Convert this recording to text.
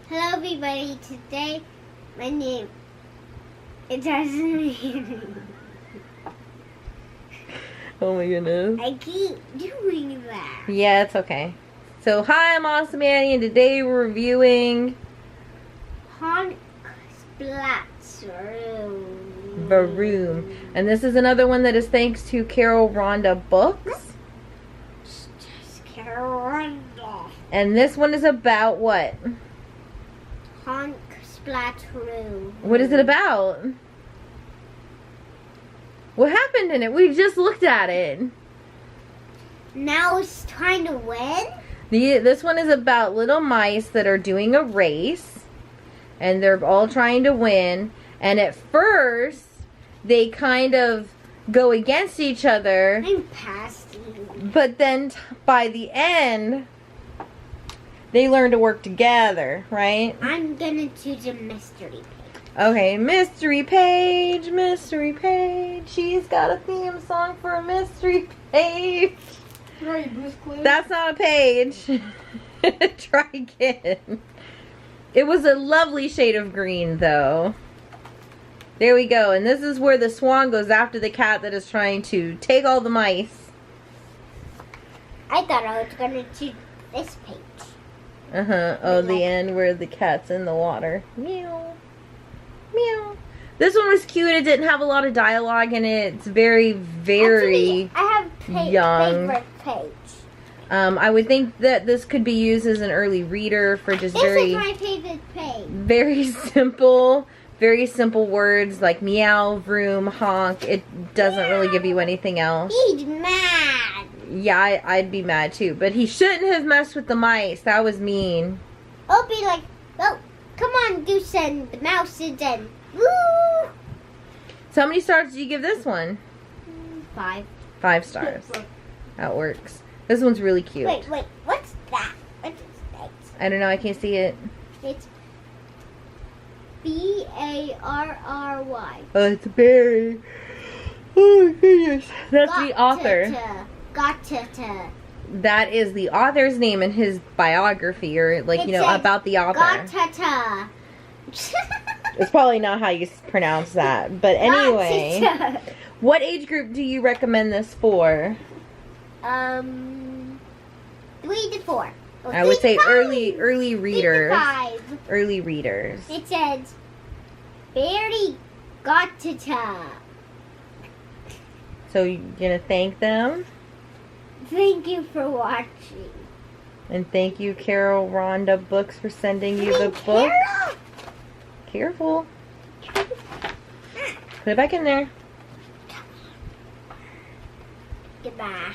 Hello everybody, today my name it doesn't Oh my goodness. I keep doing that. Yeah, it's okay. So hi, I'm Awesome Annie, and today we're reviewing Honk, Splat, Vroom. And this is another one that is thanks to Carol Rhonda Books. Just Carol. And this one is about what? Honk, Splat, Vroom. What is it about? What happened in it? We just looked at it. Now it's trying to win? This one is about little mice that are doing a race. And they're all trying to win. And at first, they kind of go against each other. I'm past you. But then by the end, they learn to work together, right? I'm gonna choose a mystery page. Okay, mystery page, mystery page. She's got a theme song for a mystery page. Right, Bruce Clue. That's not a page. Try again. It was a lovely shade of green, though. There we go. And this is where the swan goes after the cat that is trying to take all the mice. I thought I was gonna choose this page. Uh-huh. Oh, the end where the cat's in the water. Meow. Meow. This one was cute. It didn't have a lot of dialogue in it. It's very, very Actually, I have young. favorite page. I would think that this could be used as an early reader for just This very, is my favorite page. very simple words like meow, vroom, honk. It doesn't really give you anything else. He's mad. Yeah, I'd be mad too. But he shouldn't have messed with the mice. That was mean. I'll be like, oh, come on, Goose and the Mouses and woo! So how many stars do you give this one? 5. 5 stars. That works. This one's really cute. Wait, what's that? What is that? I don't know. I can't see it. It's B-A-R-R-Y. Oh, it's a berry. Oh my goodness. That's the author. Gott. That is the author's name in his biography, or like, It you know, says about the author. Gott. It's probably not how you pronounce that. But anyway, what age group do you recommend this for? 3 to 4. Oh, I would 3 say to 5. early readers. 3 to 5. Early readers. It says, very Gott. So you're gonna thank them, Thank you for watching. and thank you, Carol Rhonda Books, for sending you the book. Careful. Put it back in there. Goodbye.